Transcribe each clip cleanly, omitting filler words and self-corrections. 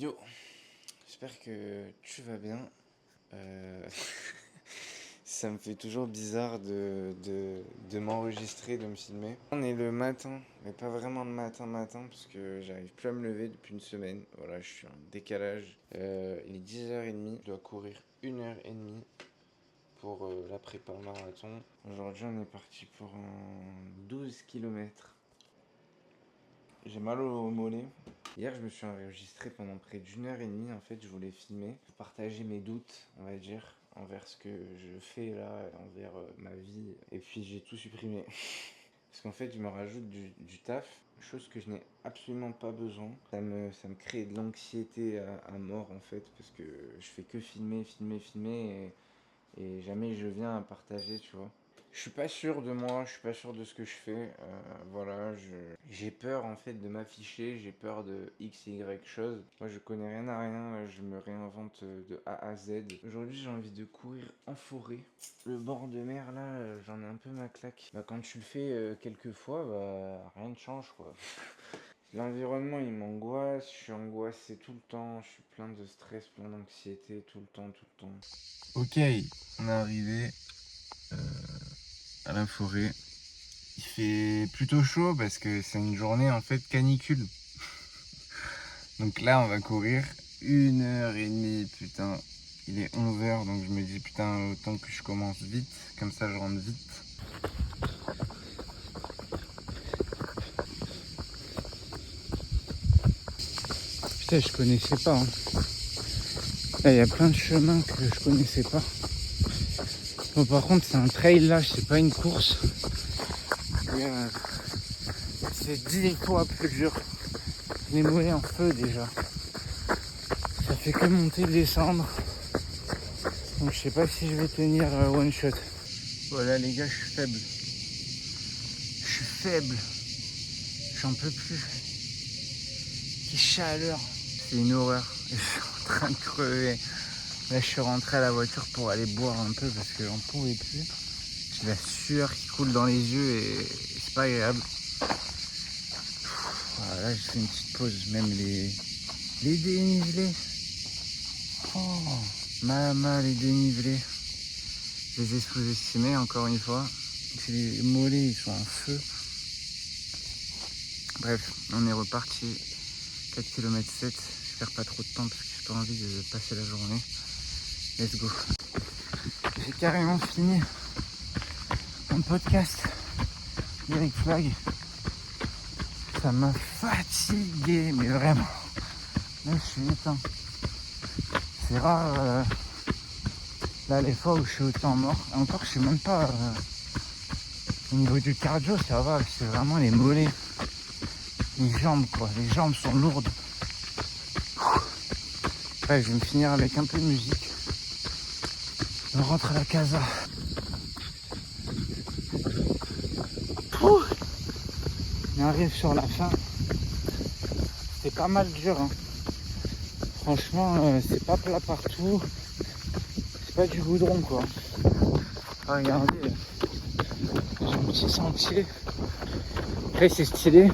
Yo, j'espère que tu vas bien. Euh, Ça me fait toujours bizarre de m'enregistrer, de me filmer. On est le matin, mais pas vraiment le matin, parce que j'arrive plus à me lever depuis une semaine. Voilà, je suis en décalage. Il est 10h30, je dois courir 1h30 pour la prépa marathon. Aujourd'hui, on est parti pour un 12 km. J'ai mal au mollet. Hier, je me suis enregistré pendant près d'1h30. En fait, je voulais filmer, partager mes doutes, on va dire, envers ce que je fais là, envers ma vie. Et puis, j'ai tout supprimé. Parce qu'en fait, je me rajoute du taf, chose que je n'ai absolument pas besoin. Ça me crée de l'anxiété à mort, en fait, parce que je fais que filmer, et jamais je viens à partager, tu vois. Je suis pas sûr de moi, je suis pas sûr de ce que je fais. Voilà, j'ai peur en fait de m'afficher, j'ai peur de X, Y chose. Moi je connais rien à rien, là, je me réinvente de A à Z. Aujourd'hui j'ai envie de courir en forêt. Le bord de mer là, j'en ai un peu ma claque. Bah, quand tu le fais quelques fois, bah rien ne change quoi. L'environnement il m'angoisse, je suis angoissé tout le temps, je suis plein de stress, plein d'anxiété tout le temps. Ok, on est arrivé à la forêt. Il fait plutôt chaud parce que c'est une journée en fait canicule. Donc là on va courir 1h30, putain. Il est 11h donc je me dis putain autant que je commence vite, comme ça je rentre vite. Putain je connaissais pas hein. Là il y a plein de chemins que je connaissais pas. Bon par contre c'est un trail là, c'est pas une course. Et, c'est 10 fois plus dur. Les mollets en feu déjà. Ça fait que monter, descendre. Donc je sais pas si je vais tenir one shot. Voilà les gars, je suis faible. Je suis faible. J'en peux plus. Quelle chaleur. C'est une horreur. Je suis en train de crever. Là je suis rentré à la voiture pour aller boire un peu parce que j'en pouvais plus. J'ai la sueur qui coule dans les yeux et c'est pas agréable. Voilà, là j'ai fait une petite pause. Même les dénivelés. Oh, maman les dénivelés. Je les ai sous-estimés encore une fois. Les mollets ils sont en feu. Bref, on est reparti. 4 km 7. Je perds pas trop de temps parce que j'ai pas envie de passer la journée. Let's go. J'ai carrément fini un podcast d'Eric Flag. Ça m'a fatigué, mais vraiment. Là je suis éteint. C'est rare. Là les fois où je suis autant mort. Et encore je sais même pas. Au niveau du cardio ça va. C'est vraiment les mollets. Les jambes quoi. Les jambes sont lourdes. Ouais, je vais me finir avec un peu de musique. On rentre à la casa. Pouh, on arrive sur la fin. C'est pas mal dur. Hein. Franchement, c'est pas plat partout. C'est pas du goudron quoi. Regardez, j'ai un petit sentier. Après c'est stylé.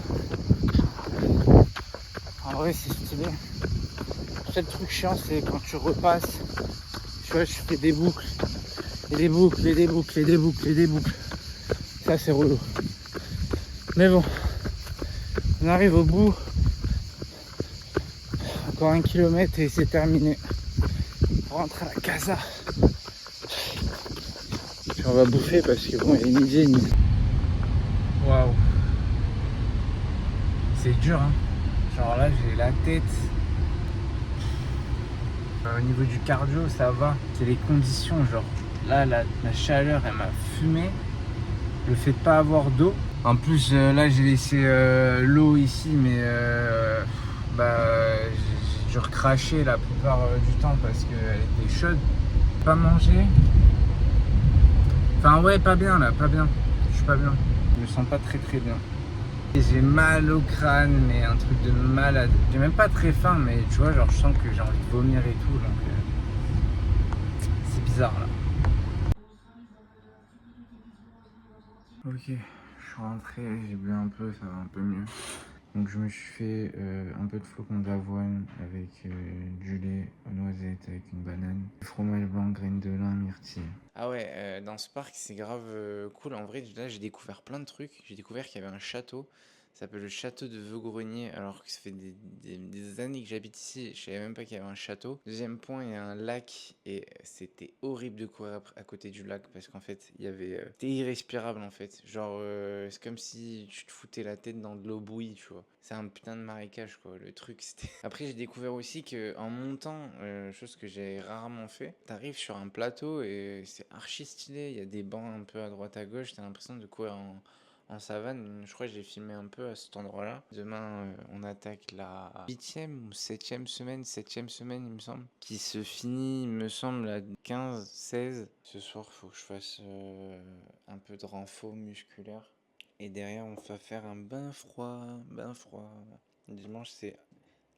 En vrai c'est stylé. Le seul truc chiant c'est quand tu repasses. Tu vois, je fais des boucles. Et des boucles, et des boucles, et des boucles, et des boucles. Ça c'est relou. Mais bon, on arrive au bout. Encore 1 kilomètre et c'est terminé. On rentre à la casa. Puis on va bouffer parce que bon, il est midi et demi. Waouh. C'est dur hein. Genre là j'ai la tête. Au niveau du cardio ça va. C'est les conditions genre. Là la chaleur elle m'a fumé. Le fait de pas avoir d'eau. En plus là j'ai laissé l'eau ici mais j'ai dû recracher la plupart du temps parce qu'elle était chaude. Pas manger. Enfin ouais pas bien là, pas bien. Je suis pas bien. Je me sens pas très bien. Et j'ai mal au crâne mais un truc de malade. J'ai même pas très faim mais tu vois genre je sens que j'ai envie de vomir et tout donc c'est bizarre là. Ok, je suis rentré, j'ai bu un peu, ça va un peu mieux. Donc je me suis fait un peu de flocons d'avoine avec du lait aux noisettes avec une banane, du fromage blanc, graines de lin, myrtille. Ah ouais, dans ce parc c'est grave cool. En vrai, là j'ai découvert plein de trucs. J'ai découvert qu'il y avait un château. Ça s'appelle le château de Vaugrenier, alors que ça fait des années que j'habite ici. Je savais même pas qu'il y avait un château. Deuxième point, il y a un lac et c'était horrible de courir à côté du lac parce qu'en fait, il y avait. C'était irrespirable en fait. Genre, c'est comme si tu te foutais la tête dans de l'eau bouillie, tu vois. C'est un putain de marécage quoi. Le truc, c'était. Après, j'ai découvert aussi que en montant, chose que j'ai rarement fait, t'arrives sur un plateau et c'est archi stylé. Il y a des bancs un peu à droite à gauche. T'as l'impression de courir en savane. Je crois que j'ai filmé un peu à cet endroit-là. Demain, on attaque la 8e ou 7e semaine, il me semble, qui se finit, il me semble, à 15-16. Ce soir, faut que je fasse un peu de renfort musculaire. Et derrière, on va faire un bain froid, bain froid. Dimanche, c'est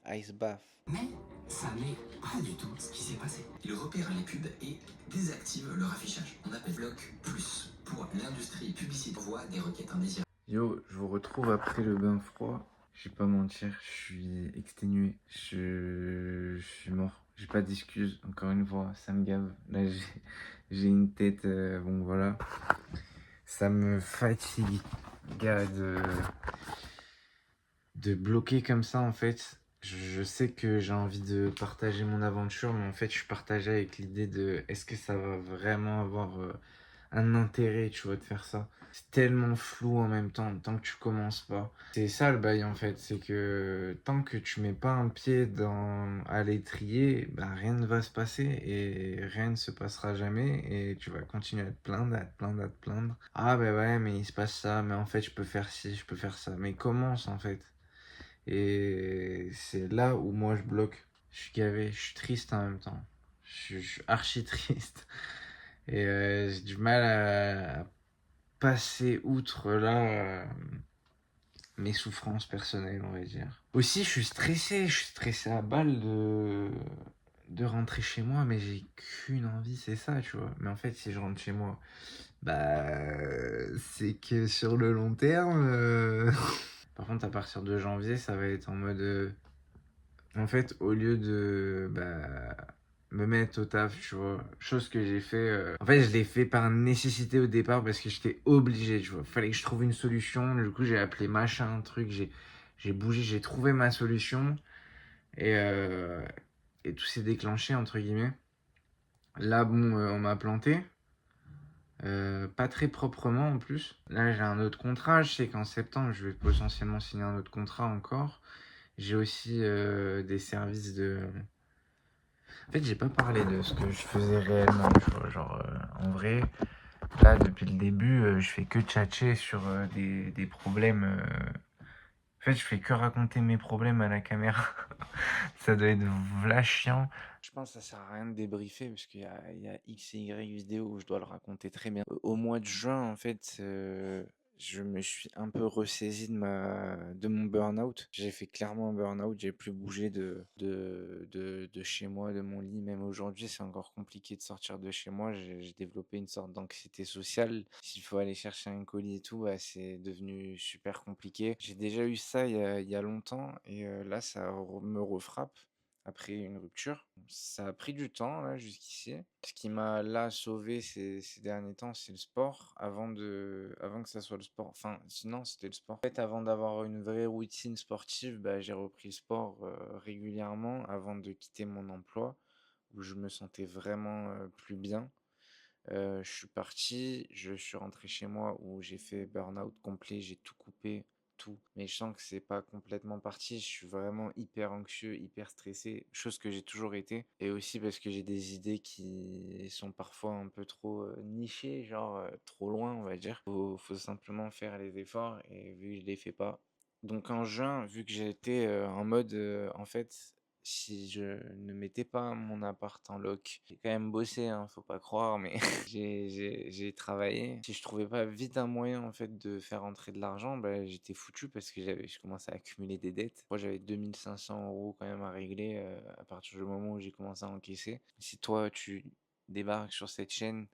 ice bath. Mais ça n'est pas du tout ce qui s'est passé. Il repère les pubs et désactive leur affichage. On appelle Bloc Plus pour l'industrie publicitaire voit des requêtes indésirables. Yo, je vous retrouve après le bain froid. Je vais pas mentir, je suis exténué. Je suis mort. J'ai pas d'excuses, encore une fois, ça me gave. Là, j'ai une tête, bon voilà. Ça me fatigue, gars, de bloquer comme ça en fait. Je sais que j'ai envie de partager mon aventure, mais en fait, je suis partagé avec l'idée de est-ce que ça va vraiment avoir un intérêt, tu vois, de faire ça. C'est tellement flou en même temps, tant que tu commences pas. C'est ça le bail en fait, c'est que tant que tu mets pas un pied à l'étrier, bah, rien ne va se passer et rien ne se passera jamais et tu vas continuer à te plaindre, à te plaindre, à te plaindre. Ah bah ouais, mais il se passe ça, mais en fait je peux faire ci, je peux faire ça. Mais commence en fait. Et c'est là où moi je bloque. Je suis gavé, je suis triste en même temps. Je suis archi triste. Et j'ai du mal à passer outre là mes souffrances personnelles, on va dire. Aussi, je suis stressé à balle de rentrer chez moi, mais j'ai qu'une envie, c'est ça, tu vois. Mais en fait, si je rentre chez moi, bah, c'est que sur le long terme. Par contre, à partir de janvier, ça va être en mode. En fait, au lieu de me mettre au taf, tu vois, chose que j'ai fait. En fait, je l'ai fait par nécessité au départ parce que j'étais obligé, tu vois. Fallait que je trouve une solution. Du coup, j'ai appelé machin, truc, j'ai bougé, j'ai trouvé ma solution et, euh, et tout s'est déclenché, entre guillemets. Là, bon, on m'a planté. Pas très proprement en plus. Là, j'ai un autre contrat. Je sais qu'en septembre, je vais potentiellement signer un autre contrat encore. J'ai aussi des services de. En fait, j'ai pas parlé de ce que je faisais réellement, tu vois. Genre, en vrai, là, depuis le début, je fais que tchatcher sur des problèmes. En fait, je fais que raconter mes problèmes à la caméra. Ça doit être v'là chiant. Je pense que ça sert à rien de débriefer parce qu'il y a X et Y vidéos où je dois le raconter très bien. Au mois de juin, en fait, je me suis un peu ressaisi de mon burn-out. J'ai fait clairement un burn-out, j'ai plus bougé de chez moi, de mon lit. Même aujourd'hui, c'est encore compliqué de sortir de chez moi. J'ai développé une sorte d'anxiété sociale. S'il faut aller chercher un colis et tout, bah, c'est devenu super compliqué. J'ai déjà eu ça il y a longtemps et là, ça me refrappe après une rupture. Ça a pris du temps là jusqu'ici. Ce qui m'a là sauvé ces derniers temps, c'est le sport. Avant que ça soit le sport, enfin sinon c'était le sport. En fait, avant d'avoir une vraie routine sportive, bah, j'ai repris le sport régulièrement avant de quitter mon emploi où je me sentais vraiment plus bien. Je suis parti, je suis rentré chez moi où j'ai fait burn-out complet, j'ai tout coupé, tout. Mais je sens que c'est pas complètement parti, je suis vraiment hyper anxieux, hyper stressé, chose que j'ai toujours été. Et aussi parce que j'ai des idées qui sont parfois un peu trop nichées, genre trop loin, on va dire. Faut simplement faire les efforts et vu que je les fais pas. Donc en juin, vu que j'étais en mode, en fait, si je ne mettais pas mon appart en loc, j'ai quand même bossé, hein, faut pas croire, mais j'ai travaillé. Si je trouvais pas vite un moyen en fait de faire rentrer de l'argent, bah, j'étais foutu parce que je commençais à accumuler des dettes. Moi, j'avais 2 500 € quand même à régler à partir du moment où j'ai commencé à encaisser. Si toi, tu débarques sur cette chaîne,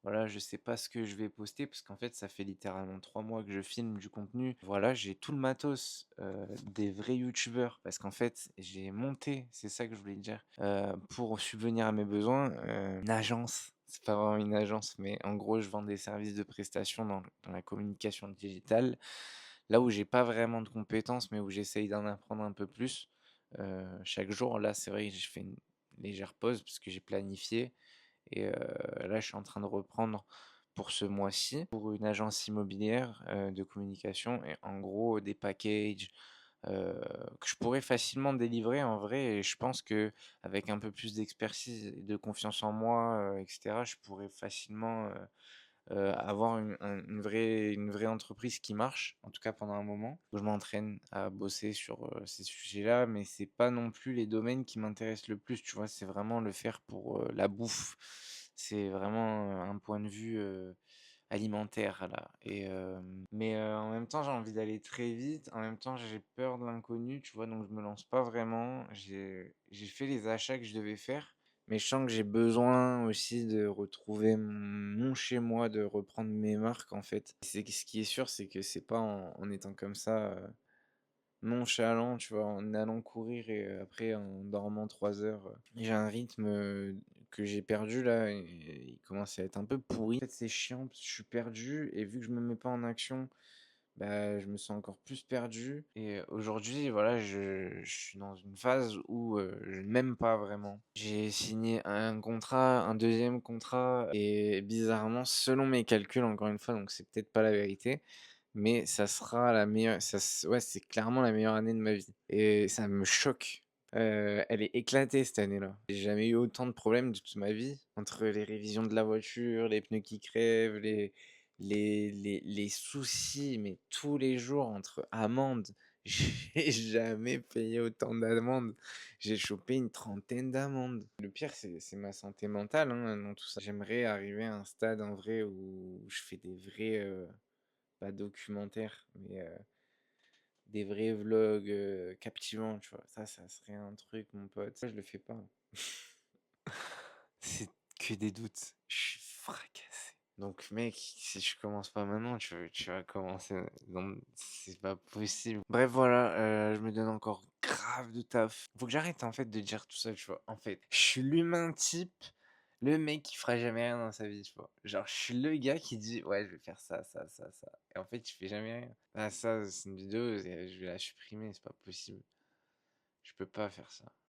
Voilà, je sais pas ce que je vais poster parce qu'en fait, ça fait littéralement 3 mois que je filme du contenu. Voilà, j'ai tout le matos, des vrais youtubeurs parce qu'en fait, j'ai monté, c'est ça que je voulais dire, pour subvenir à mes besoins, une agence. C'est pas vraiment une agence, mais en gros, je vends des services de prestation dans la communication digitale. Là où j'ai pas vraiment de compétences, mais où j'essaye d'en apprendre un peu plus, chaque jour. Là, c'est vrai que j'ai fait une légère pause parce que j'ai planifié et là, je suis en train de reprendre pour ce mois-ci, pour une agence immobilière, de communication et en gros des packages, que je pourrais facilement délivrer en vrai et je pense qu'avec un peu plus d'expertise et de confiance en moi, et cetera, je pourrais facilement, avoir une vraie entreprise qui marche, en tout cas pendant un moment. Je m'entraîne à bosser sur, ces sujets-là, mais c'est pas non plus les domaines qui m'intéressent le plus, tu vois? C'est vraiment le faire pour, la bouffe. C'est vraiment, un point de vue, alimentaire là et mais en même temps, j'ai envie d'aller très vite. En même temps, j'ai peur de l'inconnu, tu vois? Donc je me lance pas vraiment. J'ai fait les achats que je devais faire, mais je sens que j'ai besoin aussi de retrouver mon chez moi, de reprendre mes marques, en fait. C'est que ce qui est sûr, c'est que c'est pas en étant comme ça, nonchalant, tu vois? En allant courir et après en dormant 3 heures, j'ai un rythme, que j'ai perdu là et il commence à être un peu pourri. En fait, c'est chiant parce que je suis perdu et vu que je me mets pas en action, bah, je me sens encore plus perdu et aujourd'hui, voilà, je suis dans une phase où, je ne m'aime pas vraiment. J'ai signé un contrat, un deuxième contrat et bizarrement, selon mes calculs, encore une fois, donc c'est peut-être pas la vérité, mais ça sera la meilleure ouais, c'est clairement la meilleure année de ma vie et ça me choque. Elle est éclatée cette année-là. J'ai jamais eu autant de problèmes de toute ma vie, entre les révisions de la voiture, les pneus qui crèvent, les soucis, mais tous les jours entre amendes. J'ai jamais payé autant d'amendes. J'ai chopé une trentaine d'amendes. Le pire, c'est ma santé mentale, hein, dans tout ça. J'aimerais arriver à un stade en vrai où je fais des vrais, pas documentaires, mais des vrais vlogs captivants, tu vois. Ça serait un truc, mon pote. Ça, je le fais pas. C'est que des doutes. Je suis fracassé. Donc, mec, si je commence pas maintenant, tu vas commencer. Non, c'est pas possible. Bref, voilà, je me donne encore grave de taf. Faut que j'arrête en fait de dire tout ça, tu vois. En fait, je suis l'humain type, le mec qui fera jamais rien dans sa vie, tu vois. Genre, je suis le gars qui dit, ouais, je vais faire ça, ça, ça, ça. Et en fait, tu fais jamais rien. Ah, ça, c'est une vidéo, je vais la supprimer, c'est pas possible. Je peux pas faire ça.